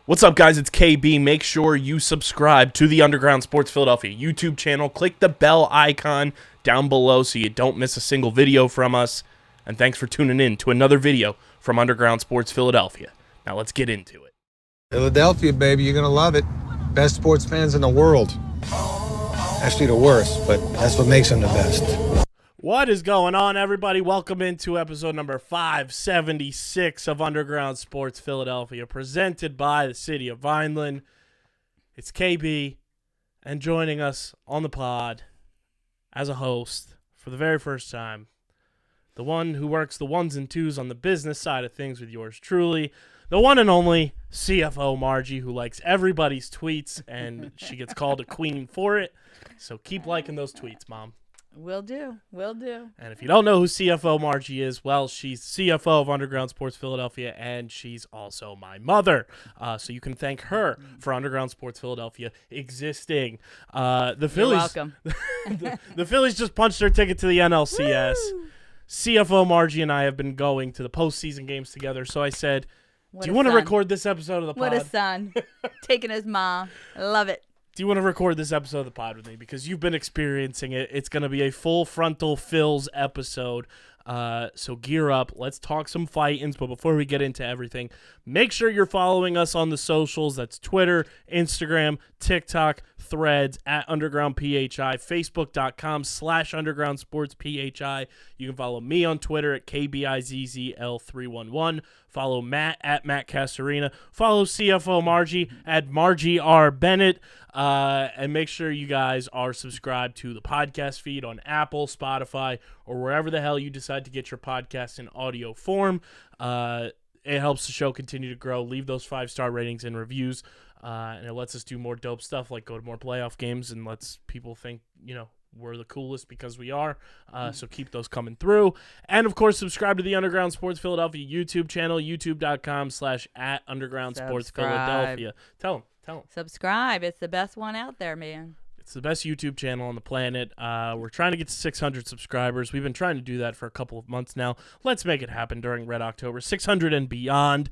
What's up, guys? It's KB. Make sure you subscribe to the Underground Sports Philadelphia YouTube channel. Click the bell icon down below so you don't miss a single video from us. And thanks for tuning in to another video from Underground Sports Philadelphia. Now let's get into it. Philadelphia, baby, you're going to love it. Best sports fans in the world. Actually, the worst, but that's what makes them the best. What is going on, everybody? Welcome into episode number 576 of Underground Sports Philadelphia, presented by the city of Vineland. It's KB, and joining us on the pod as a host for the very first time, the one who works the ones and twos on the business side of things with yours truly, the one and only CFO Margie, who likes everybody's tweets, and she gets called a queen for it. So keep liking those tweets, Mom. Will do. And if you don't know who CFO Margie is, well, she's CFO of Underground Sports Philadelphia, and she's also my mother. So you can thank her for Underground Sports Philadelphia existing. The Phillies, You're welcome. the Phillies just punched their ticket to the NLCS. Woo! CFO Margie and I have been going to the postseason games together, so I said, do you want to record this episode of the pod? What a son. Taking his mom. I love it. Do you want to record this episode of the pod with me? Because you've been experiencing it. It's going to be a full frontal Phils episode. So gear up. Let's talk some fight-ins. But before we get into everything, make sure you're following us on the socials. That's Twitter, Instagram, TikTok, Threads, at UndergroundPHI, Facebook.com/UndergroundSportsPHI. You can follow me on Twitter at KBIZZL311. Follow Matt at Matt Casarina. Follow CFO Margie at Margie R. Bennett. And make sure you guys are subscribed to the podcast feed on Apple, Spotify, or wherever the hell you decide to get your podcast in audio form. It helps the show continue to grow. Leave those 5-star ratings and reviews. And it lets us do more dope stuff like go to more playoff games and lets people think, we're the coolest because we are. So keep those coming through. And, of course, subscribe to the Underground Sports Philadelphia YouTube channel, youtube.com/@UndergroundSportsPhiladelphia. Tell them. Subscribe. It's the best one out there, man. It's the best YouTube channel on the planet. We're trying to get to 600 subscribers. We've been trying to do that for a couple of months now. Let's make it happen during Red October. 600 and beyond.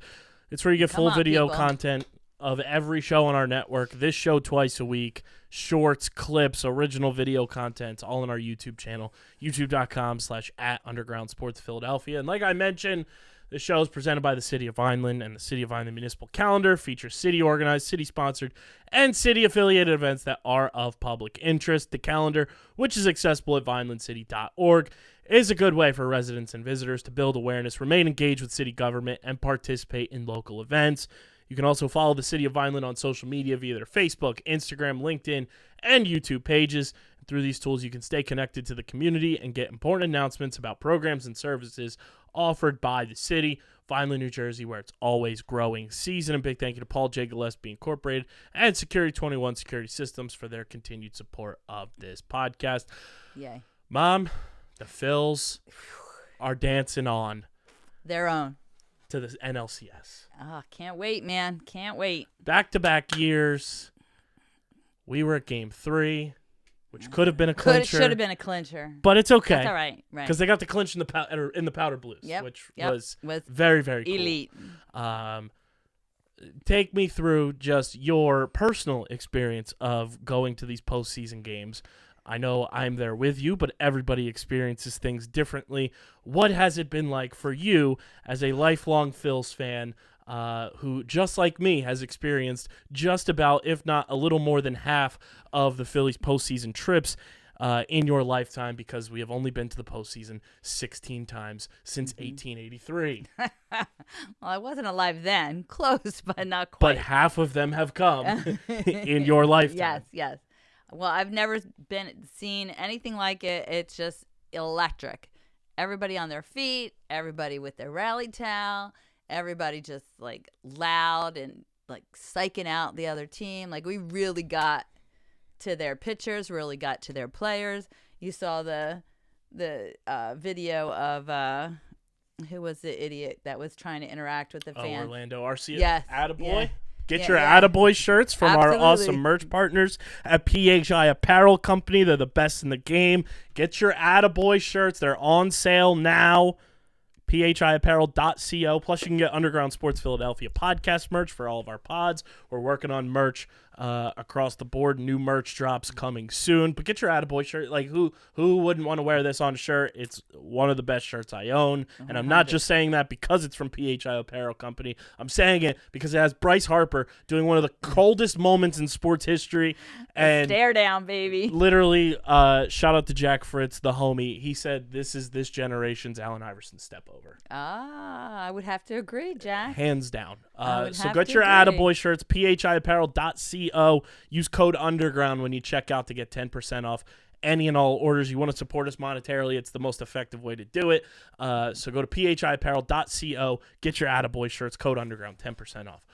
It's where you get full video content of every show on our network. This show twice a week. Shorts, clips, original video content, all on our YouTube channel, youtube.com/@UndergroundSportsPhiladelphia. And like I mentioned, the show is presented by the City of Vineland, and the City of Vineland Municipal Calendar features city-organized, city-sponsored, and city-affiliated events that are of public interest. The calendar, which is accessible at vinelandcity.org, is a good way for residents and visitors to build awareness, remain engaged with city government, and participate in local events. You can also follow the City of Vineland on social media via their Facebook, Instagram, LinkedIn, and YouTube pages. Through these tools, you can stay connected to the community and get important announcements about programs and services offered by the city. Vineland, New Jersey, where it's always growing. Season. And big thank you to Paul J. Gillespie Incorporated and Security 21 Security Systems for their continued support of this podcast. Yay. Mom, the Phils are dancing on Their own. to the NLCS. Can't wait, man. Can't wait. Back-to-back years. We were at Game 3, which could have been a clincher. Should have been a clincher. But it's okay. That's all right. Right. Because they got the clinch in the powder blues, which was very, very cool. Elite. Take me through just your personal experience of going to these postseason games. I know I'm there with you, but everybody experiences things differently. What has it been like for you as a lifelong Phils fan who, just like me, has experienced just about, if not a little more than half of the Phillies postseason trips in your lifetime, because we have only been to the postseason 16 times since 1883. Well, I wasn't alive then. Close, but not quite. But half of them have come in your lifetime. Yes. Well, I've never seen anything like it. It's just electric. Everybody on their feet, everybody with their rally towel, everybody just like loud and like psyching out the other team. Like we really got to their pitchers, really got to their players. You saw the video of who was the idiot that was trying to interact with the fans? Orlando Arcia. Yes. Attaboy. Yeah. Get your Attaboy shirts from Absolutely. our awesome merch partners at PHI Apparel Company. They're the best in the game. Get your Attaboy shirts. They're on sale now. phiapparel.co. Plus, you can get Underground Sports Philadelphia podcast merch for all of our pods. We're working on merch across the board. New merch drops coming soon. But get your Attaboy shirt. Like, who wouldn't want to wear this on a shirt? It's one of the best shirts I own. And I'm not just saying that because it's from PHI Apparel Company. I'm saying it because it has Bryce Harper doing one of the coldest moments in sports history. And stare down, baby. Literally, shout out to Jack Fritz, the homie. He said, this is this generation's Allen Iverson step over. I would have to agree, Jack. Hands down. So have get to your agree. Attaboy shirts, phiapparel.co. Use code Underground when you check out to get 10% off any and all orders. You want to support us monetarily, it's the most effective way to do it. So go to phiapparel.co. Get your Attaboy shirts, code Underground, 10% off.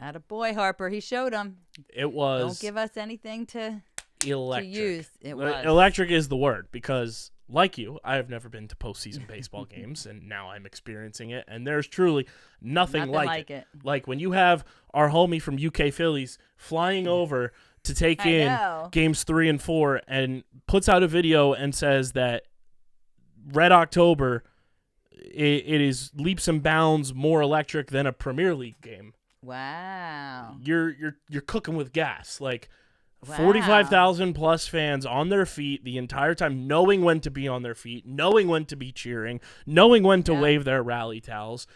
Attaboy, Harper. He showed him. It was Don't give us anything to electric. use. It was. Electric is the word because, like you, I have never been to postseason baseball games, and now I'm experiencing it, and there's truly nothing like it. Like when you have our homie from UK Phillies flying over to take in games 3 and 4 and puts out a video and says that Red October it is leaps and bounds more electric than a Premier League game. Wow. You're cooking with gas. Like, Wow. 45,000 plus fans on their feet the entire time, knowing when to be on their feet, knowing when to be cheering, knowing when to wave their rally towels.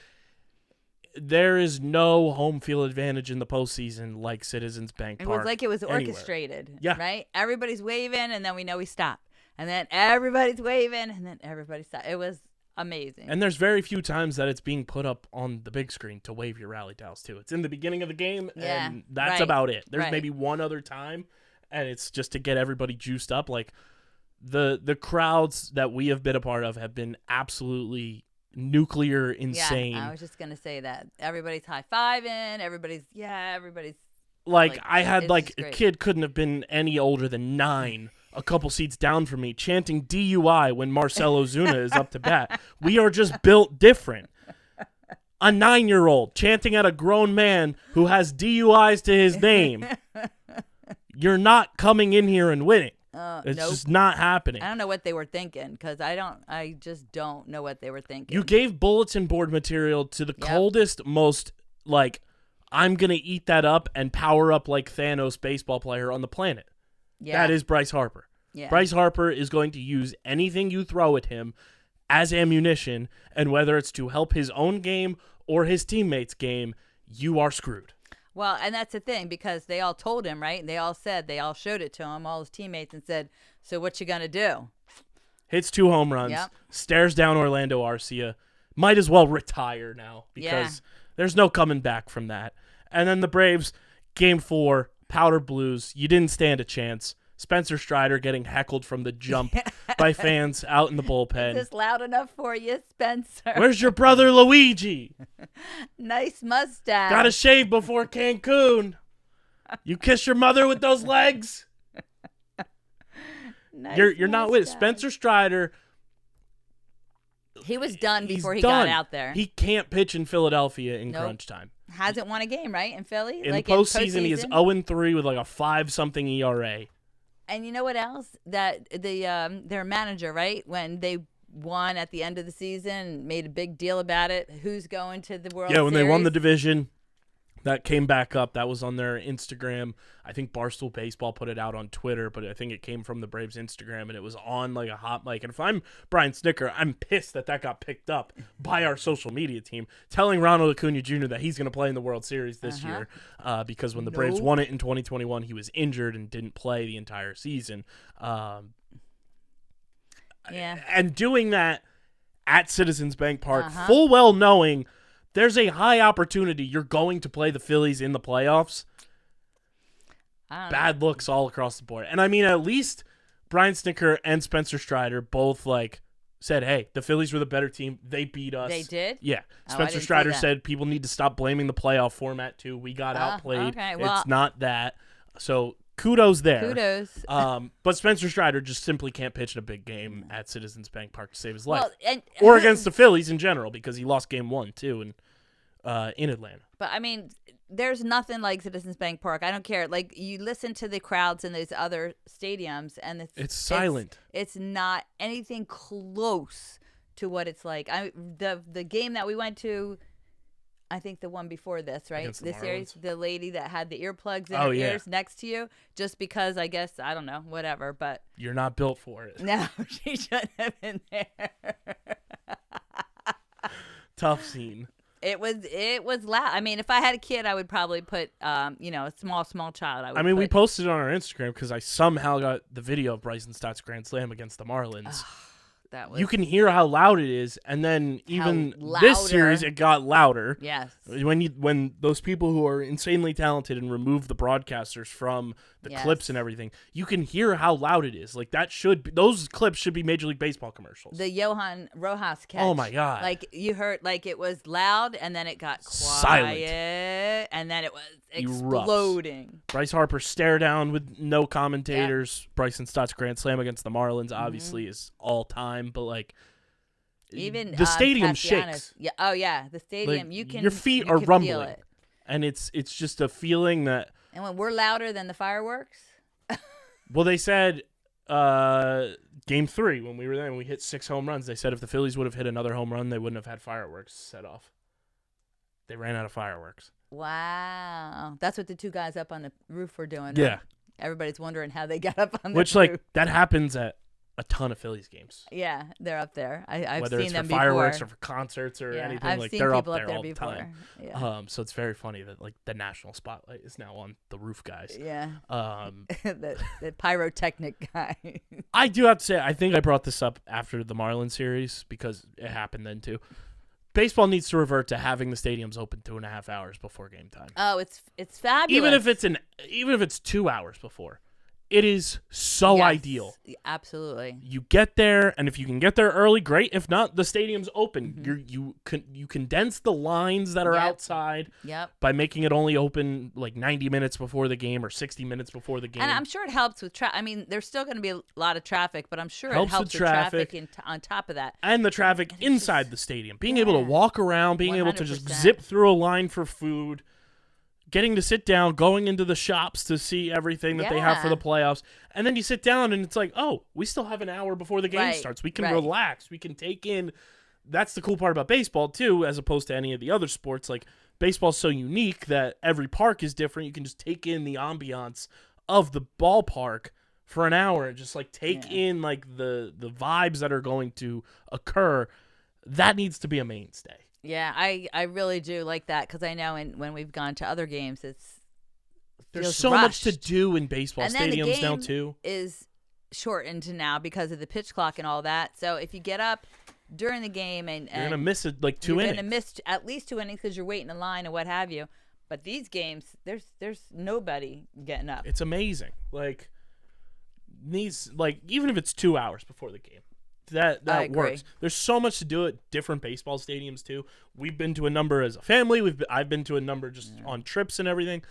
There is no home field advantage in the postseason like Citizens Bank Park. It was like it was orchestrated, right? Everybody's waving, and then we know we stop. And then everybody's waving, and then everybody stops. It was amazing. And there's very few times that it's being put up on the big screen to wave your rally towels too. It's in the beginning of the game, and that's about it. There's maybe one other time, and it's just to get everybody juiced up. Like the crowds that we have been a part of have been absolutely nuclear insane. Yeah, I was just gonna say that everybody's high-fiving. Everybody's like I had like a great. kid couldn't have been any older than 9. A couple seats down from me, chanting DUI when Marcelo Zuna is up to bat. We are just built different. A 9-year-old chanting at a grown man who has DUIs to his name. You're not coming in here and winning. It's just not happening. I don't know what they were thinking because I just don't know what they were thinking. You gave bulletin board material to the coldest, most like I'm gonna eat that up and power up like Thanos baseball player on the planet. Yeah. That is Bryce Harper. Yeah. Bryce Harper is going to use anything you throw at him as ammunition, and whether it's to help his own game or his teammates' game, you are screwed. Well, and that's the thing, because they all told him, right? They all showed it to him, all his teammates, and said, so what you going to do? Hits 2 home runs, stares down Orlando Arcia, might as well retire now because there's no coming back from that. And then the Braves, Game 4, Powder Blues, you didn't stand a chance. Spencer Strider getting heckled from the jump by fans out in the bullpen. Is this loud enough for you, Spencer? Where's your brother Luigi? Nice mustache. Gotta shave before Cancun. You kiss your mother with those legs? Nice you're not with it. Spencer Strider. He was done before he got out there. He can't pitch in Philadelphia in crunch time. Hasn't won a game, right, in Philly? In postseason, he is 0-3 with like a 5-something ERA. And you know what else? That their manager, right, when they won at the end of the season, made a big deal about it. Who's going to the World Series? Yeah, when they won the division, that came back up. That was on their Instagram. I think Barstool Baseball put it out on Twitter, but I think it came from the Braves' Instagram, and it was on like a hot mic. And if I'm Brian Snicker, I'm pissed that got picked up by our social media team, telling Ronald Acuna Jr. that he's going to play in the World Series this year because when the Braves won it in 2021, he was injured and didn't play the entire season. And doing that at Citizens Bank Park, full well knowing there's a high opportunity you're going to play the Phillies in the playoffs. Bad looks all across the board. And I mean, at least Brian Snicker and Spencer Strider both said, hey, the Phillies were the better team. They beat us. They did? Yeah. Spencer Strider said people need to stop blaming the playoff format too. We got outplayed. Okay. Well, it's not that. So kudos there. Kudos. But Spencer Strider just simply can't pitch in a big game at Citizens Bank Park to save his life. Well, or against the Phillies in general, because he lost game 1 too in Atlanta. But I mean, there's nothing like Citizens Bank Park. I don't care. Like, you listen to the crowds in those other stadiums, and it's silent. It's not anything close to what it's like. The game that we went to, I think the one before this, right? Against the This series, Marlins? the lady that had the earplugs in Oh, her yeah. ears next to you, just because I guess, I don't know, whatever, but You're not built for it. no, she shouldn't have been there. Tough scene. It was loud. I mean, if I had a kid, I would probably put, a small child. We posted it on our Instagram because I somehow got the video of Bryson Stott's grand slam against the Marlins. That was You can hear how loud it is, and then even louder. this series, it got louder. yes. When those people who are insanely talented and remove the broadcasters from the Yes. clips and everything, you can hear how loud it is. Like those clips should be Major League Baseball commercials. The Johan Rojas catch. Oh my God. Like you heard, like it was loud, and then it got quiet, Silent. and then it was Erupts. exploding. Bryce Harper stare down with no commentators. Bryson Stott's grand slam against the Marlins obviously is all time, but like Even the stadium Castellanos. shakes. Yeah. Oh yeah, the stadium. Like, You can your feet you are can feel rumbling, it. and it's just a feeling that. And when we're louder than the fireworks. Well, they said game 3 when we were there and we hit 6 home runs. They said if the Phillies would have hit another home run, they wouldn't have had fireworks set off. They ran out of fireworks. Wow, that's what the two guys up on the roof were doing. Yeah. Right? Everybody's wondering how they got up on the Which, roof. like, that happens at a ton of Phillies games. Yeah, they're up there. I've Whether seen it's them for before. fireworks or for concerts or Yeah, anything, I've like seen they're up people there up there all the before. time. Yeah. So it's very funny that like the national spotlight is now on the roof guys. Yeah. Um, the pyrotechnic guy. I do have to say, I think I brought this up after the Marlins series because it happened then too. Baseball needs to revert to having the stadiums open 2.5 hours before game time. Oh, it's fabulous. Even if it's 2 hours before, it is so Yes, ideal. Absolutely. You get there, and if you can get there early, great. If not, the stadium's open. Mm-hmm. You condense the lines that are Yep. outside Yep. by making it only open like 90 minutes before the game or 60 minutes before the game. And I'm sure it helps with traffic. I mean, there's still going to be a lot of traffic, but I'm sure Helps it helps with with traffic traffic. on top of that. And the traffic it's inside just- the stadium. Being able to Yeah. walk around, being able to just 100%. zip through a line for food, getting to sit down, going into the shops to see everything that they have for Yeah. the playoffs. And then you sit down and it's like, oh, we still have an hour before the game Right, starts. We can right. relax. We can take in. That's the cool part about baseball, too, as opposed to any of the other sports. Like, baseball's so unique that every park is different. You can just take in the ambiance of the ballpark for an hour and just, like, take in, like, the vibes that are going to occur. That needs to be a mainstay. Yeah, I really do like that because I know when we've gone to other games, There's feels so much to rushed. do in baseball And then the stadiums now, game too. is shortened now because of the pitch clock and all that. So if you get up during the game and You're going to miss it, like, 2 you're innings. going to miss at least 2 innings because you're waiting in line and what have you. But these games, there's nobody getting up. It's amazing. Like, even if it's 2 hours before the game, that I agree. works. There's so much to do at different baseball stadiums too. We've been to a number as a family. I've been to a number just on trips and everything.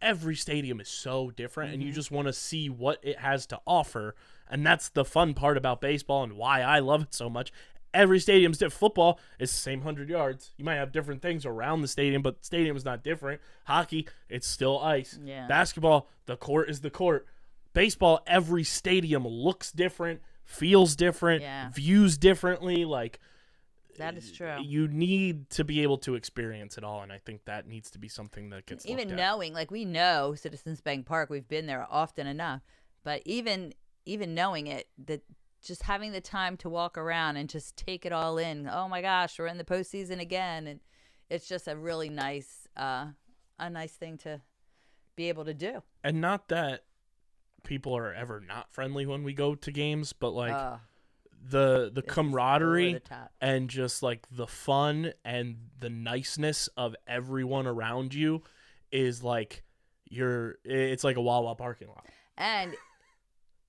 Every stadium is so different, and you just want to see what it has to offer. And that's the fun part about baseball and why I love it so much. Every stadium's different. Football is the same 100 yards. You might have different things around the stadium, but the stadium is not different. Hockey, it's still ice. Yeah. Basketball, the court is the court. Baseball, every stadium looks different, feels different, Yeah. views differently. Like, That is true. you need to be able to experience it all, and I think that needs to be something that gets Even looked at. knowing, like we know Citizens Bank Park, we've been there often enough. But even knowing it, that just having the time to walk around and just take it all in. Oh my gosh, we're in the postseason again, and it's just a really nice, thing to be able to do. And not that people are ever not friendly when we go to games, but like the This is camaraderie over the top. and just like the fun and the niceness of everyone around you is like it's like a Wawa parking lot. And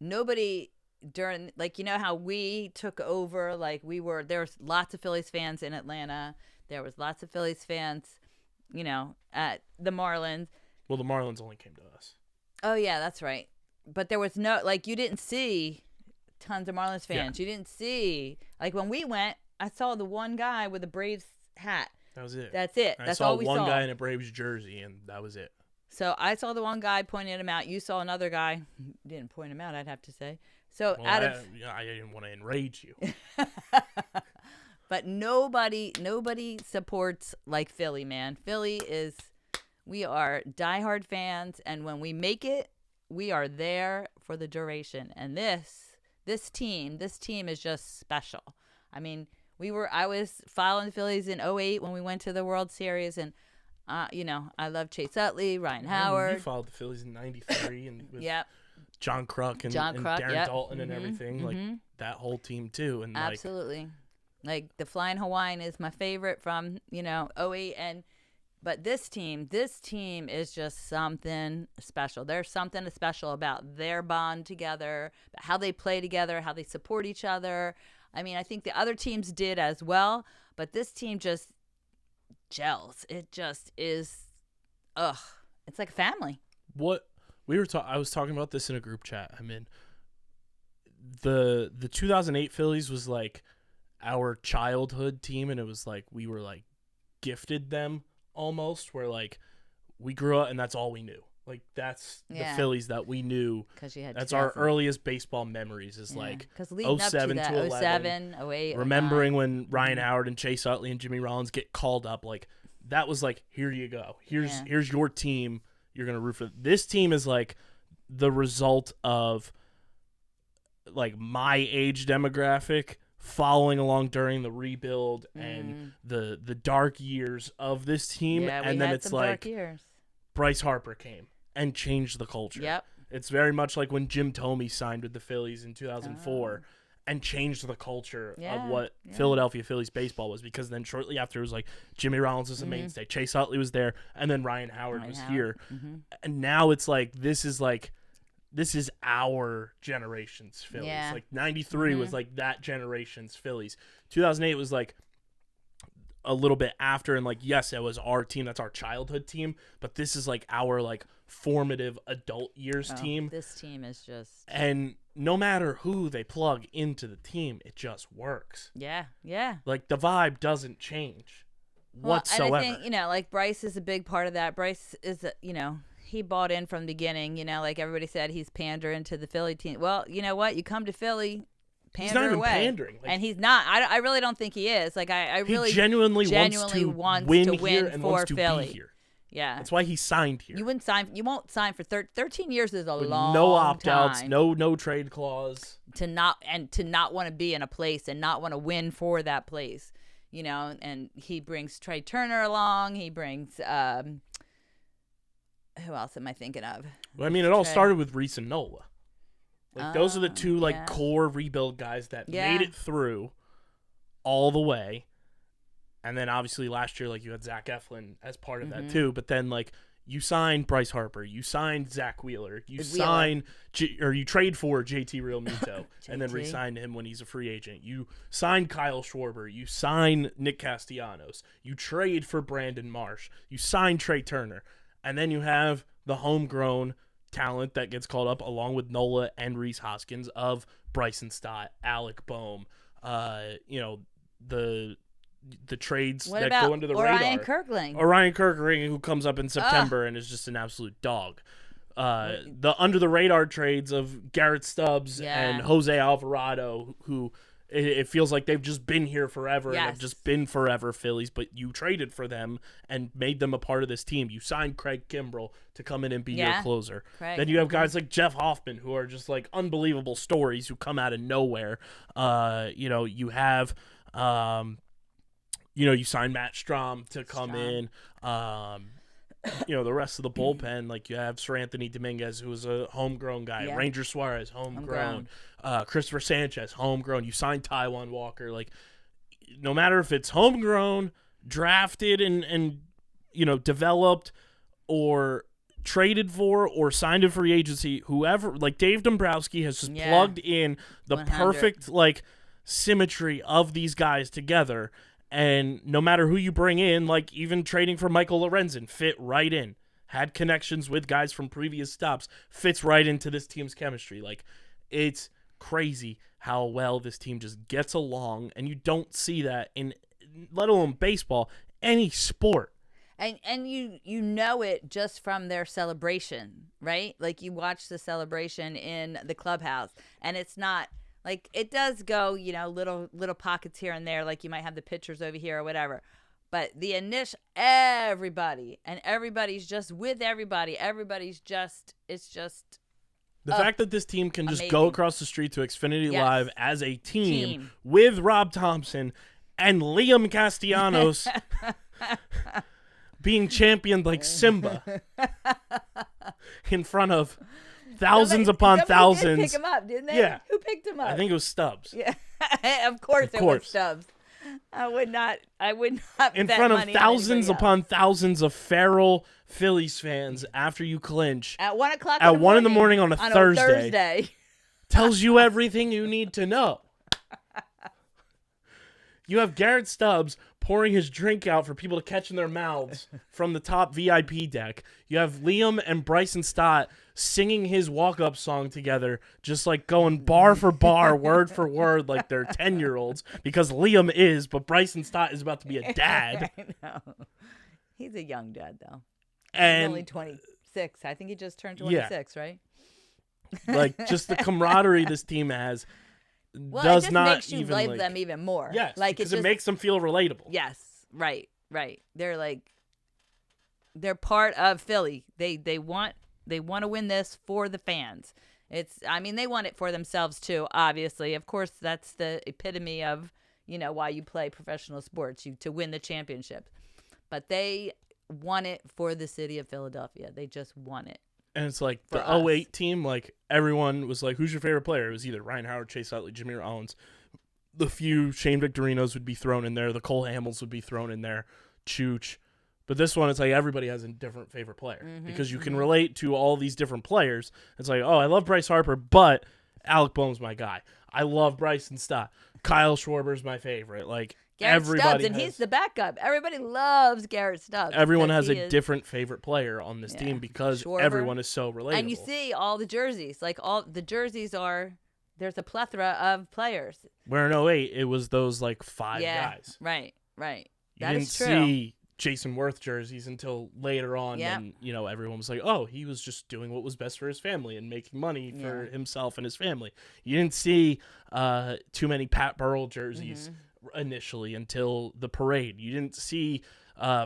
nobody during, like, you know how we took over, like there was lots of Phillies fans in Atlanta. There was lots of Phillies fans, at the Marlins. Well, the Marlins only came to us. Oh yeah, that's right. But there was no, like, you didn't see tons of Marlins fans. You didn't see, like, when we went, I saw the one guy with a Braves hat. That was it. That's it. I That's saw all we one saw. guy in a Braves jersey, and that was it. So I saw the one guy, pointed him out. You saw another guy, didn't point him out, I'd have to say. So Well, out of I didn't want to enrage you. But nobody supports like Philly, man. We are diehard fans, and when we make it, we are there for the duration. And this team is just special. I mean, I was following the Phillies in '08 when we went to the World Series, and I love Chase Utley, Ryan Howard. You followed the Phillies in '93 and with Yep. John Kruk and Darren yep. Dalton and everything, like that whole team too. And absolutely, like the Flying Hawaiian is my favorite from '08, but this team is just something special. There's something special about their bond together, how they play together, how they support each other. I mean, I think the other teams did as well, but this team just gels. It just is, it's like a family. What we were I was talking about this in a group chat. I mean, the 2008 Phillies was like our childhood team, and it was like we were like gifted them almost, where like we grew up and that's all we knew. Like that's the Phillies that we knew. That's our earliest baseball memories is like 07 to 11. 08, remembering when Ryan Howard and Chase Utley and Jimmy Rollins get called up, like that was like, here you go. Here's your team. You're going to root for. This team is like the result of like my age demographic following along during the rebuild and the dark years of this team. Yeah, and then it's like years. Bryce Harper came and changed the culture. Yep. It's very much like when Jim Thome signed with the Phillies in 2004 and changed the culture of what Philadelphia Phillies baseball was, because then shortly after it was like Jimmy Rollins was a mainstay, Chase Utley was there, and then Ryan Howard was here. And now it's like this is our generation's Phillies. Yeah. Like 93 was like that generation's Phillies. 2008 was like a little bit after, and like yes, it was our team, that's our childhood team, but this is like our like formative adult years team. This team is just, and no matter who they plug into the team, it just works. yeah Like the vibe doesn't change whatsoever. And I think like Bryce is a big part of that. Bryce is he bought in from the beginning. Like everybody said, he's pandering to the Philly team. Well, you know what, you come to Philly, he's not even pandering. Like, and he's not. I really don't think he is. Like I really genuinely wants to win here and for wants to Philly. be here. Yeah, that's why he signed here. You won't sign for 13 years is a long no opt-outs, time. no trade clause. To not want to be in a place and not want to win for that place. And he brings Trey Turner along. He brings who else am I thinking of? Well, I mean, it all started with Reese and Nola. Like those are the two like core rebuild guys that made it through all the way. And then obviously last year, like you had Zach Eflin as part of that too. But then like you signed Bryce Harper, you signed Zach Wheeler, you trade for JT Realmuto and then re-signed him when he's a free agent. You signed Kyle Schwarber, you signed Nick Castellanos, you trade for Brandon Marsh, you signed Trey Turner, and then you have the homegrown talent that gets called up along with Nola and Rhys Hoskins of Bryson Stott, Alec Boehm, the trades what that about go under the Orion radar. Kirkling? Orion Kirkling, who comes up in September and is just an absolute dog. The under the radar trades of Garrett Stubbs and Jose Alvarado, who it feels like they've just been here forever and have just been forever Phillies, but you traded for them and made them a part of this team. You signed Craig Kimbrell to come in and be your closer. Then you have guys like Jeff Hoffman, who are just like unbelievable stories who come out of nowhere. You have you signed Matt Strom to come in. The rest of the bullpen, like you have Sir Anthony Dominguez, who was a homegrown guy. Yeah. Ranger Suarez, homegrown. Christopher Sanchez, homegrown. You signed Taijuan Walker. Like, no matter if it's homegrown, drafted, and developed, or traded for, or signed a free agency, whoever, like Dave Dombrowski has just plugged in the 100. perfect like symmetry of these guys together. And no matter who you bring in, like even trading for Michael Lorenzen, fit right in. Had connections with guys from previous stops, fits right into this team's chemistry. Like, it's crazy how well this team just gets along, and you don't see that in, let alone baseball, any sport. And you know it just from their celebration, right? Like you watch the celebration in the clubhouse, and it's not Like it does go, little pockets here and there. Like you might have the pitchers over here or whatever. But the initial, everybody's just with everybody. It's just. The fact that this team can just go across the street to Xfinity Live as a team with Rob Thompson and Liam Castellanos being championed like Simba in front of thousands upon thousands. Did pick him up, didn't they? Yeah. Who picked him up? I think it was Stubbs. Yeah, of course it was Stubbs. I would not. In front of thousands upon thousands of feral Phillies fans after you clinch at 1 o'clock. At 1 in the morning on a Thursday. Tells you everything you need to know. You have Garrett Stubbs pouring his drink out for people to catch in their mouths from the top VIP deck. You have Liam and Bryson Stott singing his walk-up song together, just like going bar for bar, word for word, like they're 10-year-olds, because Liam is, but Bryson Stott is about to be a dad. I know. He's a young dad, though. And he's only 26. I think he just turned 26, right? Like, just the camaraderie this team has. Well, does it just not makes you even like them even more. Yes, like because it makes them feel relatable. Yes, right. They're part of Philly. They want to win this for the fans. They want it for themselves too. Obviously, of course, that's the epitome of why you play professional sports, to win the championship. But they want it for the city of Philadelphia. They just want it. And it's like the 08 team, like everyone was like, who's your favorite player? It was either Ryan Howard, Chase Utley, Jameer Owens. The few Shane Victorinos would be thrown in there. The Cole Hamels would be thrown in there. Chooch. But this one, it's like everybody has a different favorite player because you can relate to all these different players. It's like, oh, I love Bryce Harper, but Alec Boehm's my guy. I love Bryson Stott. Kyle Schwarber's my favorite. Like, Garrett Stubbs, and he's the backup. Everybody loves Garrett Stubbs. Everyone has a different favorite player on this team because everyone is so relatable. And you see all the jerseys. Like, all the jerseys there's a plethora of players. Where in 08, it was those, like, 5 guys. Right. You didn't see Jason Worth jerseys until later on when, everyone was like, oh, he was just doing what was best for his family and making money for himself and his family. You didn't see too many Pat Burrell jerseys initially until the parade. You didn't see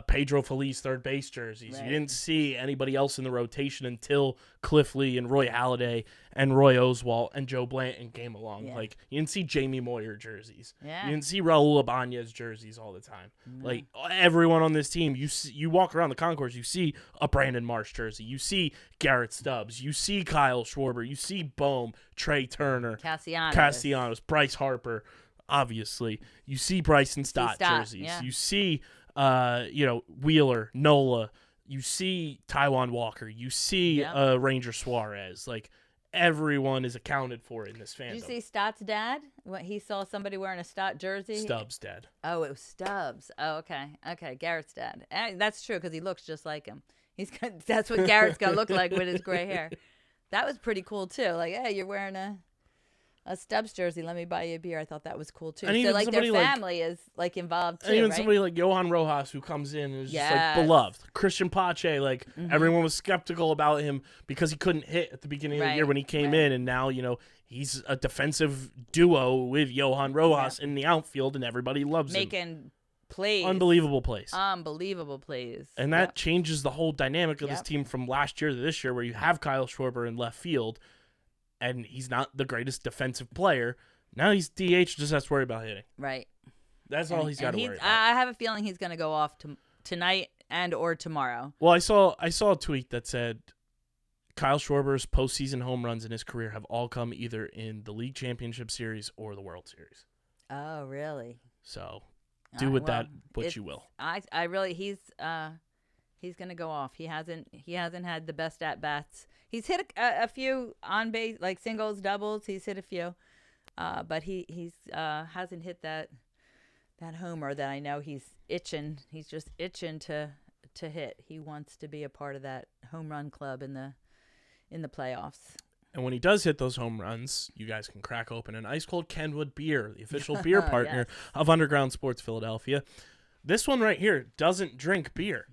Pedro Feliz third base jerseys. Right. You didn't see anybody else in the rotation until Cliff Lee and Roy Halladay and Roy Oswalt and Joe Blanton came along. Yeah. Like, you didn't see Jamie Moyer jerseys. Yeah. You didn't see Raul Ibanez jerseys all the time. No. Like, everyone on this team, you walk around the concourse, you see a Brandon Marsh jersey. You see Garrett Stubbs. You see Kyle Schwarber. You see Bohm, Trey Turner, Castellanos, Bryce Harper. Obviously, you see Bryson Stott jerseys. Yeah. You see, Wheeler, Nola. You see Taijuan Walker. You see Ranger Suarez. Like, everyone is accounted for in this fandom. Did you see Stott's dad? When he saw somebody wearing a Stott jersey? Stubbs' dad. Oh, it was Stubbs. Oh, okay. Garrett's dad. That's true because he looks just like him. That's what Garrett's gonna look like with his gray hair. That was pretty cool too. Like, hey, you're wearing a Stubbs jersey, let me buy you a beer. I thought that was cool too. And so like their family is like involved too, and even right? somebody like Johan Rojas who comes in and is just like beloved. Christian Pache, like everyone was skeptical about him because he couldn't hit at the beginning of the year when he came in, and now he's a defensive duo with Johan Rojas in the outfield, and everybody loves him. Making plays, unbelievable plays, and that changes the whole dynamic of this team from last year to this year, where you have Kyle Schwarber in left field. And he's not the greatest defensive player. Now he's DH, just has to worry about hitting. Right. That's all he's got to worry about. I have a feeling he's going to go off tonight and or tomorrow. Well, I saw a tweet that said Kyle Schwarber's postseason home runs in his career have all come either in the League Championship Series or the World Series. Oh, really? So do with that what you will. I really he's going to go off. He hasn't had the best at bats. He's hit a few on base, like singles, doubles. He's hit a few, but he's hasn't hit that homer that I know he's itching. He's just itching to hit. He wants to be a part of that home run club in the playoffs. And when he does hit those home runs, you guys can crack open an ice cold Kenwood beer, the official beer partner of Underground Sports Philadelphia. This one right here doesn't drink beer,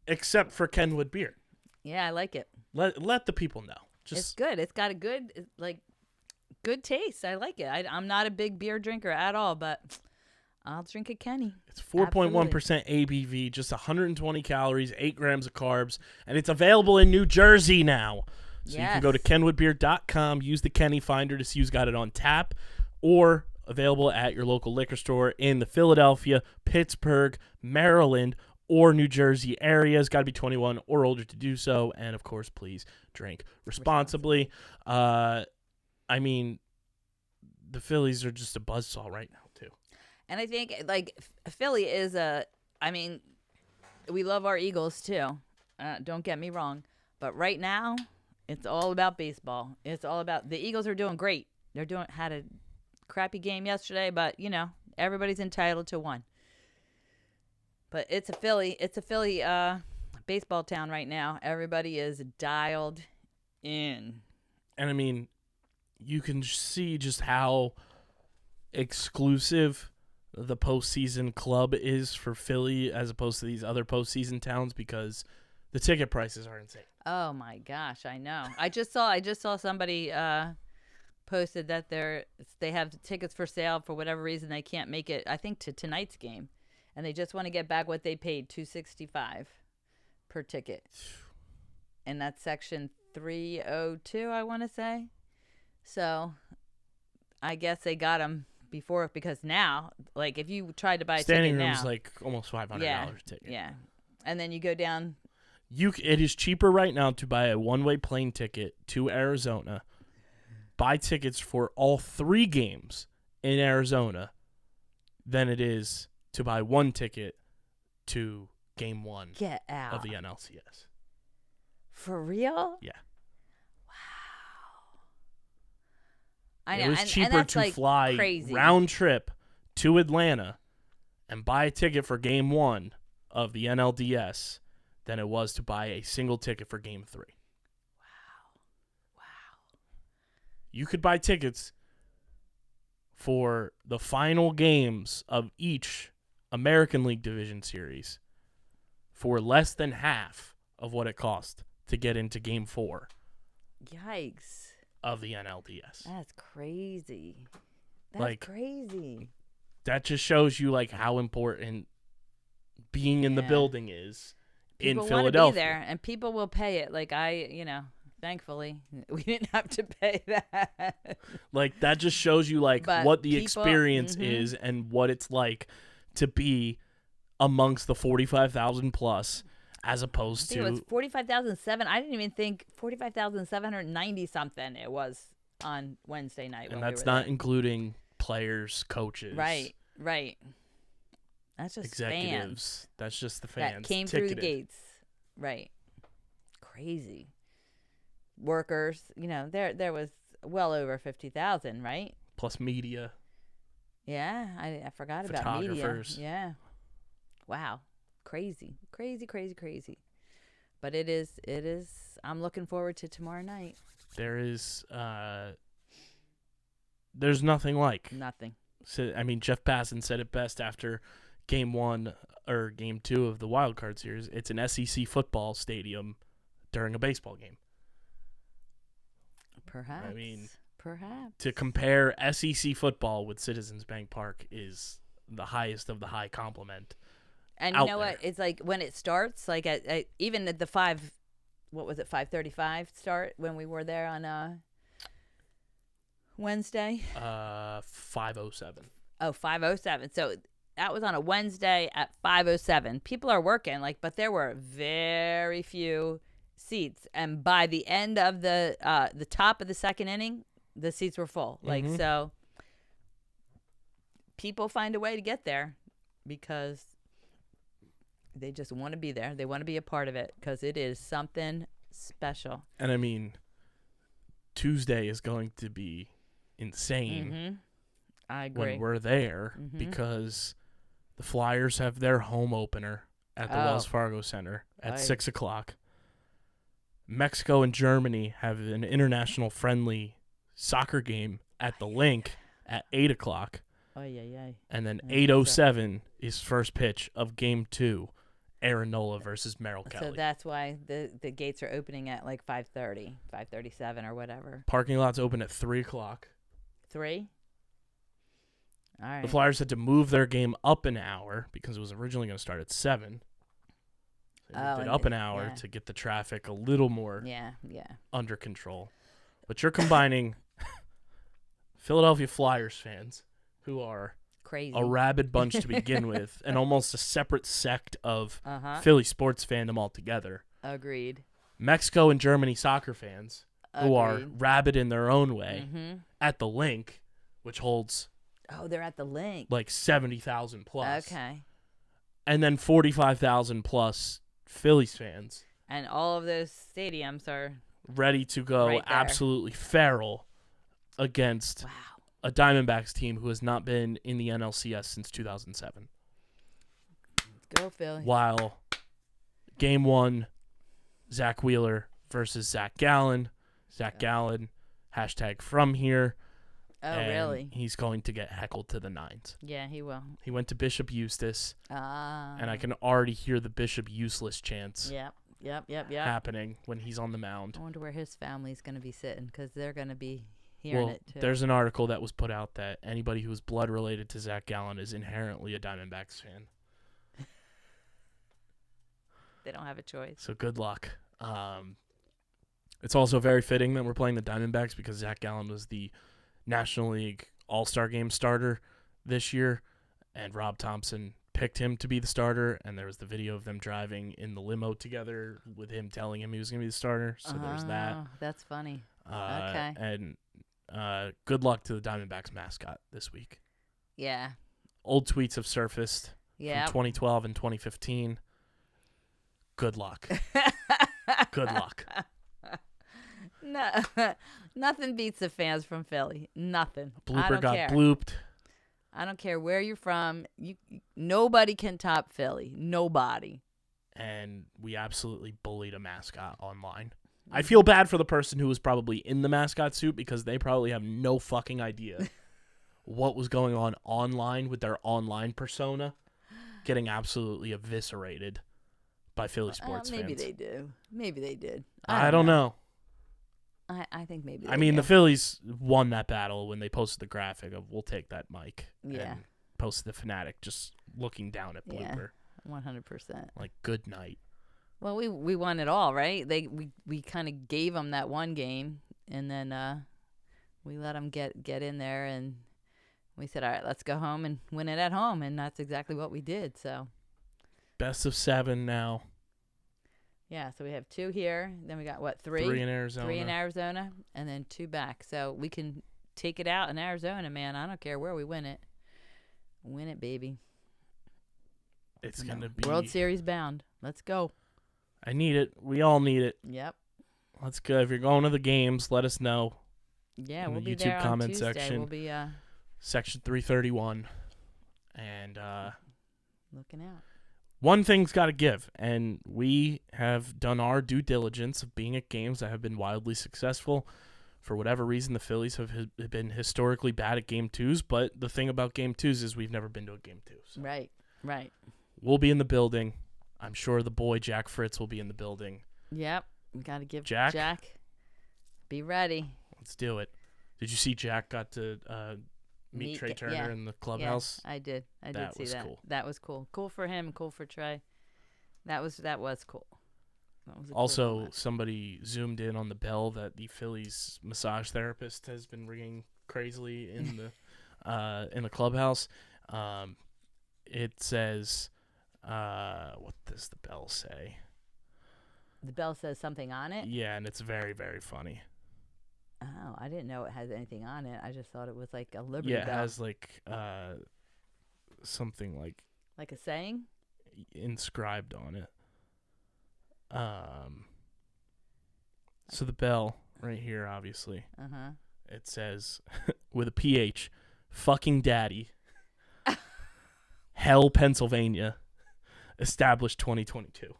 except for Kenwood beer. Yeah, I like it. Let the people know. It's good. It's got a good Good taste. I like it. I'm not a big beer drinker at all, but I'll drink a Kenny. It's 4.1% ABV, just 120 calories, 8 grams of carbs, and it's available in New Jersey now. So you can go to kenwoodbeer.com, use the Kenny Finder to see who's got it on tap, or available at your local liquor store in the Philadelphia, Pittsburgh, Maryland, or New Jersey areas. Got to be 21 or older to do so, and of course, please drink responsibly. I mean, the Phillies are just a buzzsaw right now, too. And I think, like, Philly is we love our Eagles, too. Don't get me wrong. But right now, it's all about baseball. It's all about, the Eagles are doing great. Had a crappy game yesterday, but, everybody's entitled to one. But it's a Philly baseball town right now. Everybody is dialed in. And, I mean, you can see just how exclusive the postseason club is for Philly as opposed to these other postseason towns because the ticket prices are insane. Oh my gosh, I know. I just saw somebody posted that they have tickets for sale for whatever reason they can't make it. I think to tonight's game, and they just want to get back what they paid, $265 per ticket, and that's section 302, I want to say. So, I guess they got them before, because now, like, if you tried to buy a standing ticket room's now, like almost $500 a ticket. Yeah, and then you go down. It is cheaper right now to buy a one-way plane ticket to Arizona, buy tickets for all 3 games in Arizona, than it is to buy one ticket to Game 1 Get out. of the NLCS. For real? Yeah. I know. It was and cheaper that's to like fly crazy. round trip to Atlanta and buy a ticket for Game 1 of the NLDS than it was to buy a single ticket for Game 3. Wow. You could buy tickets for the final games of each American League Division Series for less than half of what it cost to get into Game 4 Yikes. of the NLDS. That's crazy. Like, crazy. That just shows you like how important being in the building is People in want to Philadelphia. be there, and people will pay it. Like thankfully, we didn't have to pay that. Like, that just shows you like But what the people- experience is and what it's like to be amongst the 45,000 plus, as opposed I think it was to 45,007. I didn't even think 45,790 something it was on Wednesday night. and when that's we were not there. including players, coaches, Right. That's just executives. fans That's just the that fans came through the ticketed. gates. Right. Crazy. Workers, there was well over 50,000, right? Plus media. Yeah, I forgot about media. Photographers. Yeah. Wow. Crazy. But it is I'm looking forward to tomorrow night. There's nothing like. Nothing. So, I mean, Jeff Passan said it best after Game 1 or Game 2 of the Wild Card Series. It's an SEC football stadium during a baseball game. Perhaps. I mean, perhaps. to compare SEC football with Citizens Bank Park is the highest of the high compliment. And you know what? It's like when it starts, like at even at the 5:35 start when we were there on Wednesday. 5:07. Oh, 5:07. So that was on a Wednesday at 5:07. People are working, but there were very few seats, and by the end of the top of the second inning, the seats were full. So people find a way to get there because they just want to be there. They want to be a part of it because it is something special. And I mean, Tuesday is going to be insane. Mm-hmm. I agree. When we're there, because the Flyers have their home opener at the Wells Fargo Center at 6 o'clock. Mexico and Germany have an international friendly soccer game at the Link at 8 o'clock. And then 8:07 is first pitch of Game 2, Aaron Nola versus Merrill Kelly. So that's why the gates are opening at 5:30, 5:37 or whatever. Parking lot's open at 3 o'clock. 3? All right. The Flyers had to move their game up an hour because it was originally going to start at 7. They moved it up an hour to get the traffic a little more under control. But you're combining Philadelphia Flyers fans, who are crazy, a rabid bunch to begin with, and almost a separate sect of Philly sports fandom altogether. Agreed. Mexico and Germany soccer fans, who are rabid in their own way, at the Link, which holds... Oh, they're at the Link. Like 70,000 plus. Okay. And then 45,000 plus Phillies fans. And all of those stadiums are ready to go right absolutely feral against a Diamondbacks team who has not been in the NLCS since 2007. Let's go, Philly. While game 1, Zach Wheeler versus Zach Gallen. Zach Gallen, #from here. Oh, really? He's going to get heckled to the nines. Yeah, he will. He went to Bishop Eustace. And I can already hear the Bishop Useless chants happening when he's on the mound. I wonder where his family's going to be sitting, because they're going to be hearing it, too. There's an article that was put out that anybody who's blood related to Zach Gallen is inherently a Diamondbacks fan. They don't have a choice. So good luck. It's also very fitting that we're playing the Diamondbacks because Zach Gallen was the National League All-Star Game starter this year, and Rob Thompson picked him to be the starter, and there was the video of them driving in the limo together with him telling him he was going to be the starter, so there's that. That's funny. Okay. And good luck to the Diamondbacks mascot this week. Yeah. Old tweets have surfaced from 2012 and 2015. Good luck. Good luck. No, nothing beats the fans from Philly. Nothing. Blooper got blooped. I don't care where you're from. Nobody can top Philly. Nobody. And we absolutely bullied a mascot online. I feel bad for the person who was probably in the mascot suit because they probably have no fucking idea what was going on online with their online persona, getting absolutely eviscerated by Philly sports fans. Maybe they do. Maybe they did. I don't know. I think maybe. The Phillies won that battle when they posted the graphic of "We'll take that mic." Yeah. And posted the Fanatic just looking down at Blooper. 100%. Like, good night. Well, we won it all, right? We kind of gave them that one game, and then we let them get in there, and we said, all right, let's go home and win it at home, and that's exactly what we did. So. Best of 7 now. Yeah, so we have 2 here. Then we got, 3? 3 in Arizona. 3 in Arizona, and then 2 back. So we can take it out in Arizona, man. I don't care where we win it. Win it, baby. It's going to be World Series bound. Let's go. I need it. We all need it. Yep. Let's go. If you're going to the games, let us know. Yeah, in we'll the be YouTube there on comment Tuesday. section. We'll be section 331. And looking out. One thing's got to give, and we have done our due diligence of being at games that have been wildly successful. For whatever reason, the Phillies have been historically bad at Game 2s, but the thing about Game 2s is we've never been to a Game 2. So. Right. We'll be in the building. I'm sure the boy Jack Fritz will be in the building. Yep. We got to give Jack. Be ready. Let's do it. Did you see Jack got to meet Trey Turner in the clubhouse? Yeah, I did. I did see that. Cool. That was cool. Cool for him. Cool for Trey. That was cool. That was also, cool somebody zoomed in on the bell that the Phillies massage therapist has been ringing crazily in the clubhouse. It says, what does the bell say? The bell says something on it? Yeah, and it's very, very funny. Oh, I didn't know it has anything on it. I just thought it was like a Liberty bell. Yeah, it bell. has like something like a saying inscribed on it. So the bell right here, obviously. It says with a PH, fucking daddy. Hell, Pennsylvania. Established 2022.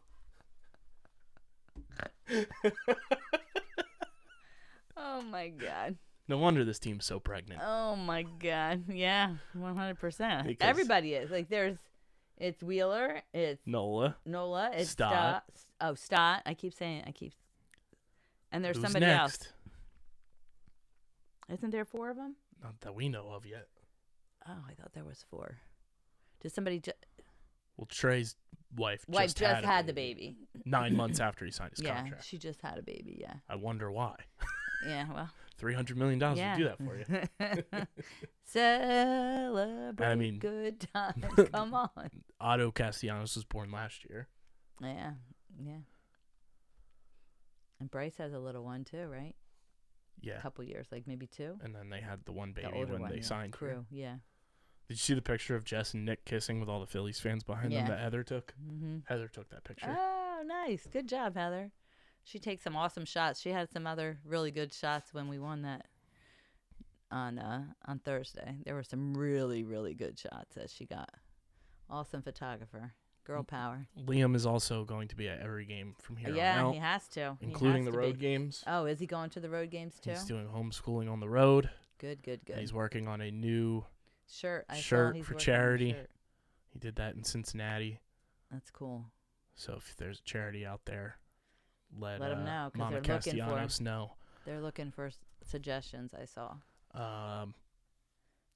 Oh my God. No wonder this team's so pregnant. Oh my God. Yeah, 100%. Everybody is. Like it's Wheeler, it's Nola, it's Stott. Stott. I keep saying it. And there's Who's somebody next? else. Isn't there 4 of them? Not that we know of yet. Oh, I thought there was 4. Did somebody Well, Trey's wife just had had the baby 9 months after he signed his yeah, contract. she just had a baby. Yeah. I wonder why. Yeah. Well. $300 million Yeah. would do that for you. Celebrate good times. Come on. Otto Castellanos was born last year. Yeah. Yeah. And Bryce has a little one too, right? Yeah. A couple years, like maybe 2. And then they had the one baby The older when one, they signed her. Crew. Yeah. Did you see the picture of Jess and Nick kissing with all the Phillies fans behind them that Heather took? Mm-hmm. Heather took that picture. Oh, nice. Good job, Heather. She takes some awesome shots. She had some other really good shots when we won that on Thursday. There were some really, really good shots that she got. Awesome photographer. Girl power. Liam is also going to be at every game from here on out. He has to. Including the road games. Oh, is he going to the road games too? He's doing homeschooling on the road. Good. And he's working on a new shirt for charity. He did that in Cincinnati. That's cool. So if there's a charity out there, let him know, because Mama they're looking Castellanos know. They're looking for suggestions, I saw.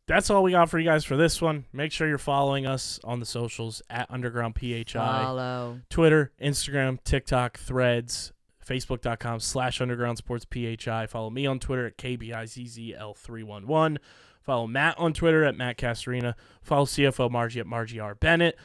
That's all we got for you guys for this one. Make sure you're following us on the socials at Underground PHI. Follow. Twitter, Instagram, TikTok, Threads, Facebook.com/Underground Sports PHI. Follow me on Twitter at KBIZZL311. Follow Matt on Twitter at Matt Castorina. Follow CFO Margie at Margie R. Bennett.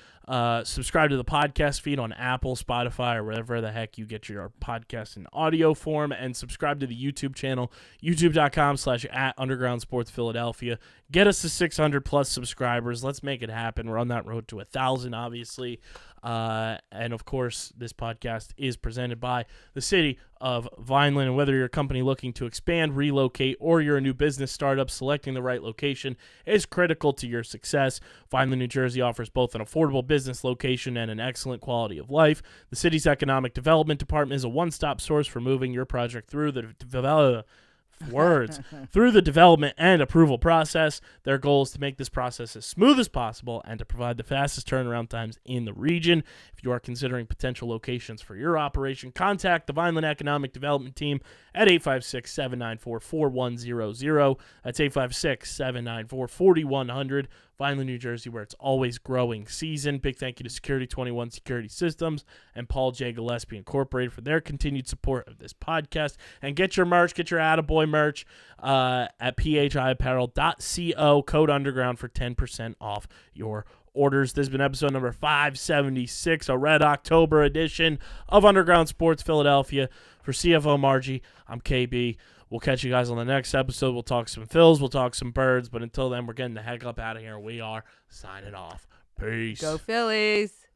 Subscribe to the podcast feed on Apple, Spotify, or wherever the heck you get your podcast in audio form. And subscribe to the YouTube channel, youtube.com/@Underground Sports Philadelphia. Get us to 600+ subscribers. Let's make it happen. We're on that road to 1,000, obviously. And, of course, this podcast is presented by the city of Vineland. And whether you're a company looking to expand, relocate, or you're a new business startup, selecting the right location is critical to your success. Vineland, New Jersey offers both an affordable business location and an excellent quality of life. The city's economic development department is a one-stop source for moving your project through the through the development and approval process. Their goal is to make this process as smooth as possible and to provide the fastest turnaround times in the region. If you are considering potential locations for your operation, contact the Vineland Economic Development Team at 856-794-4100. That's 856-794-4100. Vineland, New Jersey, where it's always growing season. Big thank you to Security 21 Security Systems and Paul J. Gillespie Incorporated for their continued support of this podcast. And get your merch, get your Attaboy merch at phiapparel.co, code underground for 10% off your orders. This has been episode number 576, a Red October edition of Underground Sports Philadelphia. For CFO Margie, I'm KB. We'll catch you guys on the next episode. We'll talk some Phils. We'll talk some Birds. But until then, we're getting the heck up out of here. We are signing off. Peace. Go Phillies.